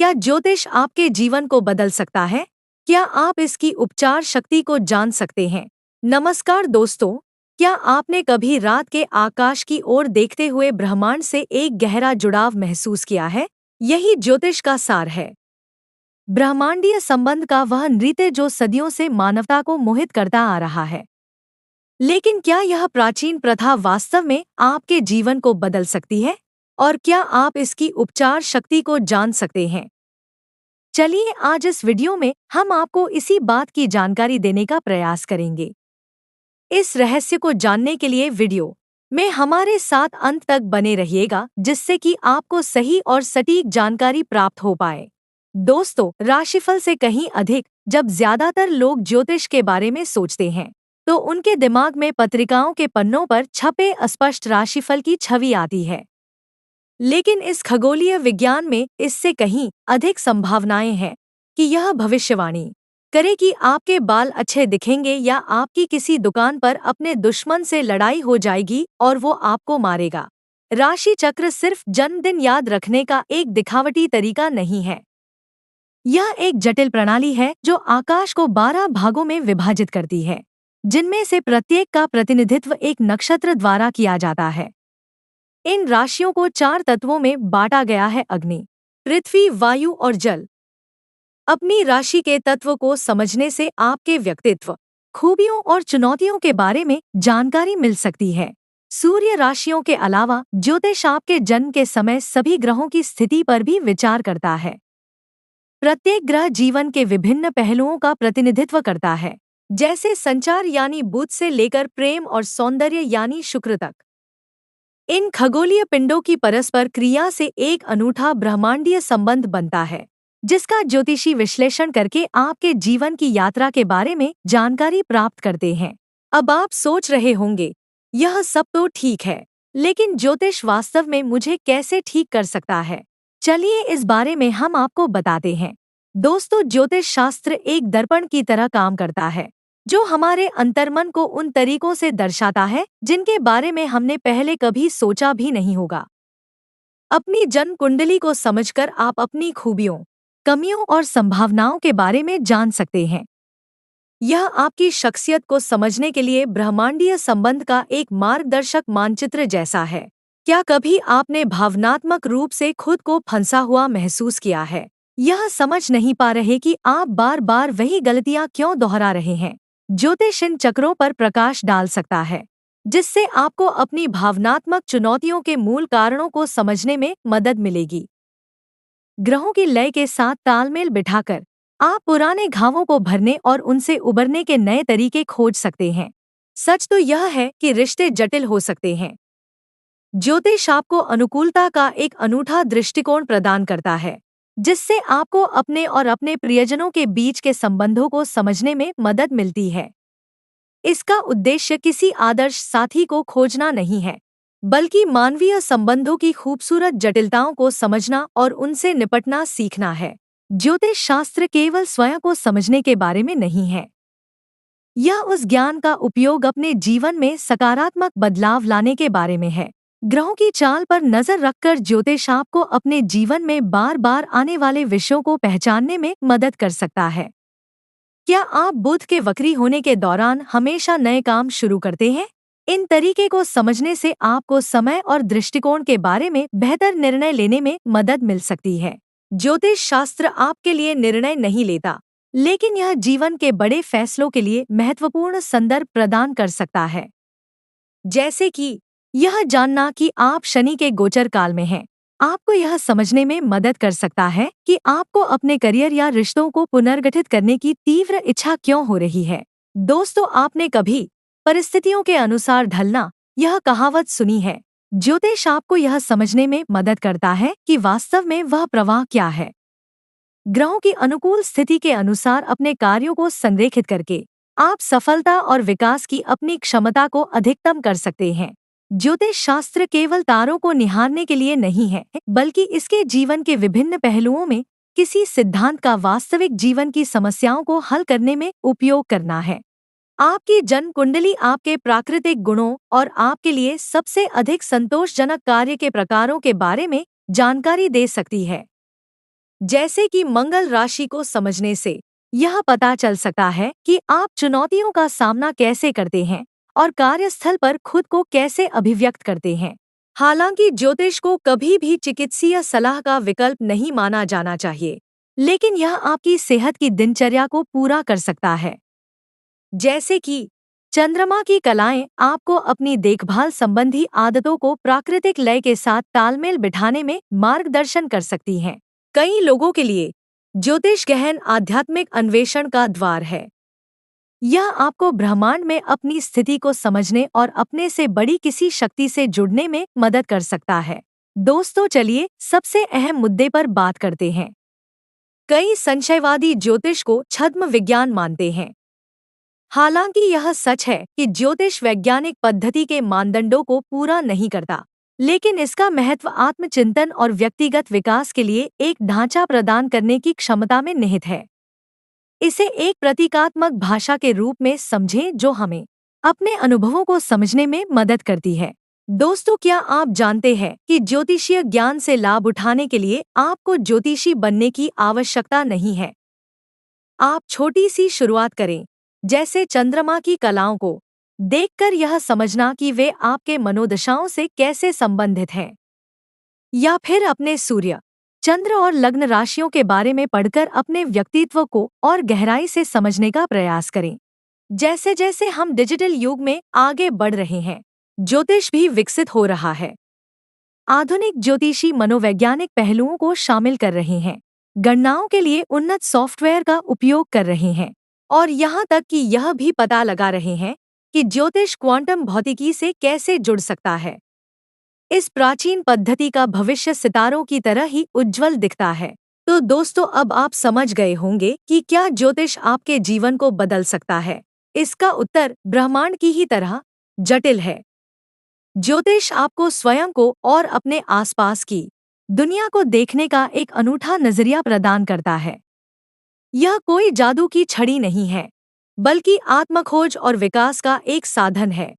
क्या ज्योतिष आपके जीवन को बदल सकता है? क्या आप इसकी उपचार शक्ति को जान सकते हैं? नमस्कार दोस्तों, क्या आपने कभी रात के आकाश की ओर देखते हुए ब्रह्मांड से एक गहरा जुड़ाव महसूस किया है? यही ज्योतिष का सार है। ब्रह्मांडीय संबंध का वह नृत्य जो सदियों से मानवता को मोहित करता आ रहा है। लेकिन क्या यह प्राचीन प्रथा वास्तव में आपके जीवन को बदल सकती है? और क्या आप इसकी उपचार शक्ति को जान सकते हैं? चलिए आज इस वीडियो में हम आपको इसी बात की जानकारी देने का प्रयास करेंगे। इस रहस्य को जानने के लिए वीडियो में हमारे साथ अंत तक बने रहिएगा, जिससे कि आपको सही और सटीक जानकारी प्राप्त हो पाए। दोस्तों, राशिफल से कहीं अधिक जब ज्यादातर लोग ज्योतिष के बारे में सोचते हैं, तो उनके दिमाग में पत्रिकाओं के पन्नों पर छपे अस्पष्ट राशिफल की छवि आती है। लेकिन इस खगोलीय विज्ञान में इससे कहीं अधिक संभावनाएं हैं कि यह भविष्यवाणी करे कि आपके बाल अच्छे दिखेंगे या आपकी किसी दुकान पर अपने दुश्मन से लड़ाई हो जाएगी और वो आपको मारेगा। राशि चक्र सिर्फ जन्मदिन याद रखने का एक दिखावटी तरीका नहीं है। यह एक जटिल प्रणाली है जो आकाश को 12 भागों में विभाजित करती है, जिनमें से प्रत्येक का प्रतिनिधित्व एक नक्षत्र द्वारा किया जाता है। इन राशियों को 4 तत्वों में बांटा गया है: अग्नि, पृथ्वी, वायु और जल। अपनी राशि के तत्व को समझने से आपके व्यक्तित्व, खूबियों और चुनौतियों के बारे में जानकारी मिल सकती है। सूर्य राशियों के अलावा ज्योतिष आपके जन्म के समय सभी ग्रहों की स्थिति पर भी विचार करता है। प्रत्येक ग्रह जीवन के विभिन्न पहलुओं का प्रतिनिधित्व करता है, जैसे संचार यानी बुध से लेकर प्रेम और सौंदर्य यानी शुक्र तक। इन खगोलीय पिंडों की परस्पर क्रिया से एक अनूठा ब्रह्मांडीय संबंध बनता है, जिसका ज्योतिषी विश्लेषण करके आपके जीवन की यात्रा के बारे में जानकारी प्राप्त करते हैं। अब आप सोच रहे होंगे, यह सब तो ठीक है, लेकिन ज्योतिष वास्तव में मुझे कैसे ठीक कर सकता है? चलिए इस बारे में हम आपको बताते हैं। दोस्तों, ज्योतिष शास्त्र एक दर्पण की तरह काम करता है, जो हमारे अंतर्मन को उन तरीकों से दर्शाता है जिनके बारे में हमने पहले कभी सोचा भी नहीं होगा। अपनी जन्म कुंडली को समझकर आप अपनी खूबियों, कमियों और संभावनाओं के बारे में जान सकते हैं। यह आपकी शख्सियत को समझने के लिए ब्रह्मांडीय संबंध का एक मार्गदर्शक मानचित्र जैसा है। क्या कभी आपने भावनात्मक रूप से खुद को फंसा हुआ महसूस किया है, यह समझ नहीं पा रहे कि आप बार बार वही गलतियां क्यों दोहरा रहे हैं? ज्योतिष इन चक्रों पर प्रकाश डाल सकता है, जिससे आपको अपनी भावनात्मक चुनौतियों के मूल कारणों को समझने में मदद मिलेगी। ग्रहों की लय के साथ तालमेल बिठाकर आप पुराने घावों को भरने और उनसे उबरने के नए तरीके खोज सकते हैं। सच तो यह है कि रिश्ते जटिल हो सकते हैं। ज्योतिष आपको अनुकूलता का एक अनूठा दृष्टिकोण प्रदान करता है, जिससे आपको अपने और अपने प्रियजनों के बीच के संबंधों को समझने में मदद मिलती है। इसका उद्देश्य किसी आदर्श साथी को खोजना नहीं है, बल्कि मानवीय संबंधों की खूबसूरत जटिलताओं को समझना और उनसे निपटना सीखना है। ज्योतिष शास्त्र केवल स्वयं को समझने के बारे में नहीं है, यह उस ज्ञान का उपयोग अपने जीवन में सकारात्मक बदलाव लाने के बारे में है। ग्रहों की चाल पर नजर रखकर ज्योतिष आपको अपने जीवन में बार बार आने वाले विषयों को पहचानने में मदद कर सकता है। क्या आप बुध के वक्री होने के दौरान हमेशा नए काम शुरू करते हैं? इन तरीके को समझने से आपको समय और दृष्टिकोण के बारे में बेहतर निर्णय लेने में मदद मिल सकती है। ज्योतिष शास्त्र आपके लिए निर्णय नहीं लेता, लेकिन यह जीवन के बड़े फैसलों के लिए महत्वपूर्ण संदर्भ प्रदान कर सकता है। जैसे कि यह जानना कि आप शनि के गोचर काल में हैं, आपको यह समझने में मदद कर सकता है कि आपको अपने करियर या रिश्तों को पुनर्गठित करने की तीव्र इच्छा क्यों हो रही है। दोस्तों, आपने कभी परिस्थितियों के अनुसार ढलना यह कहावत सुनी है? ज्योतिष आपको यह समझने में मदद करता है कि वास्तव में वह प्रवाह क्या है। ग्रहों की अनुकूल स्थिति के अनुसार अपने कार्यों को संरेखित करके आप सफलता और विकास की अपनी क्षमता को अधिकतम कर सकते हैं। ज्योतिष शास्त्र केवल तारों को निहारने के लिए नहीं है, बल्कि इसके जीवन के विभिन्न पहलुओं में किसी सिद्धांत का वास्तविक जीवन की समस्याओं को हल करने में उपयोग करना है। आपकी जन्म कुंडली आपके प्राकृतिक गुणों और आपके लिए सबसे अधिक संतोषजनक कार्य के प्रकारों के बारे में जानकारी दे सकती है। जैसे कि मंगल राशि को समझने से यह पता चल सकता है कि आप चुनौतियों का सामना कैसे करते हैं और कार्यस्थल पर खुद को कैसे अभिव्यक्त करते हैं। हालांकि ज्योतिष को कभी भी चिकित्सीय सलाह का विकल्प नहीं माना जाना चाहिए, लेकिन यह आपकी सेहत की दिनचर्या को पूरा कर सकता है। जैसे कि चंद्रमा की कलाएं आपको अपनी देखभाल संबंधी आदतों को प्राकृतिक लय के साथ तालमेल बिठाने में मार्गदर्शन कर सकती हैं। कई लोगों के लिए ज्योतिष गहन आध्यात्मिक अन्वेषण का द्वार है। यह आपको ब्रह्मांड में अपनी स्थिति को समझने और अपने से बड़ी किसी शक्ति से जुड़ने में मदद कर सकता है। दोस्तों, चलिए सबसे अहम मुद्दे पर बात करते हैं। कई संशयवादी ज्योतिष को छद्म विज्ञान मानते हैं। हालांकि यह सच है कि ज्योतिष वैज्ञानिक पद्धति के मानदंडों को पूरा नहीं करता, लेकिन इसका महत्व आत्मचिंतन और व्यक्तिगत विकास के लिए एक ढांचा प्रदान करने की क्षमता में निहित है। इसे एक प्रतीकात्मक भाषा के रूप में समझें जो हमें अपने अनुभवों को समझने में मदद करती है। दोस्तों, क्या आप जानते हैं कि ज्योतिषीय ज्ञान से लाभ उठाने के लिए आपको ज्योतिषी बनने की आवश्यकता नहीं है। आप छोटी सी शुरुआत करें, जैसे चंद्रमा की कलाओं को देखकर यह समझना कि वे आपके मनोदशाओं से कैसे संबंधित हैं, या फिर अपने सूर्य, चंद्र और लग्न राशियों के बारे में पढ़कर अपने व्यक्तित्व को और गहराई से समझने का प्रयास करें। जैसे जैसे हम डिजिटल युग में आगे बढ़ रहे हैं, ज्योतिष भी विकसित हो रहा है। आधुनिक ज्योतिषी मनोवैज्ञानिक पहलुओं को शामिल कर रहे हैं, गणनाओं के लिए उन्नत सॉफ्टवेयर का उपयोग कर रहे हैं, और यहाँ तक कि यह भी पता लगा रहे हैं कि ज्योतिष क्वांटम भौतिकी से कैसे जुड़ सकता है। इस प्राचीन पद्धति का भविष्य सितारों की तरह ही उज्जवल दिखता है। तो दोस्तों, अब आप समझ गए होंगे कि क्या ज्योतिष आपके जीवन को बदल सकता है। इसका उत्तर ब्रह्मांड की ही तरह जटिल है। ज्योतिष आपको स्वयं को और अपने आसपास की दुनिया को देखने का एक अनूठा नजरिया प्रदान करता है। यह कोई जादू की छड़ी नहीं है, बल्कि आत्मखोज और विकास का एक साधन है।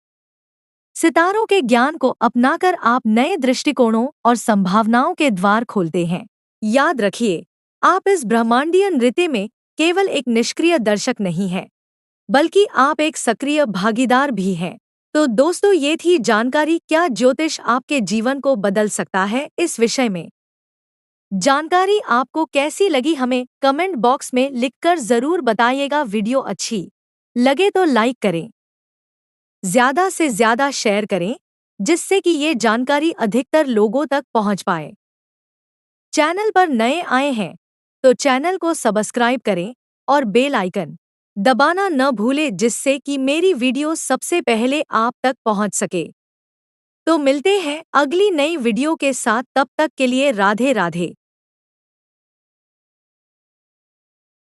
सितारों के ज्ञान को अपनाकर आप नए दृष्टिकोणों और संभावनाओं के द्वार खोलते हैं। याद रखिए, आप इस ब्रह्मांडीय नृत्य में केवल एक निष्क्रिय दर्शक नहीं हैं, बल्कि आप एक सक्रिय भागीदार भी हैं। तो दोस्तों, ये थी जानकारी, क्या ज्योतिष आपके जीवन को बदल सकता है, इस विषय में। जानकारी आपको कैसी लगी हमें कमेंट बॉक्स में लिखकर जरूर बताइएगा। वीडियो अच्छी लगे तो लाइक करें, ज्यादा से ज्यादा शेयर करें, जिससे कि ये जानकारी अधिकतर लोगों तक पहुंच पाए। चैनल पर नए आए हैं तो चैनल को सब्सक्राइब करें और बेल आइकन दबाना न भूलें, जिससे कि मेरी वीडियो सबसे पहले आप तक पहुंच सके। तो मिलते हैं अगली नई वीडियो के साथ, तब तक के लिए राधे राधे।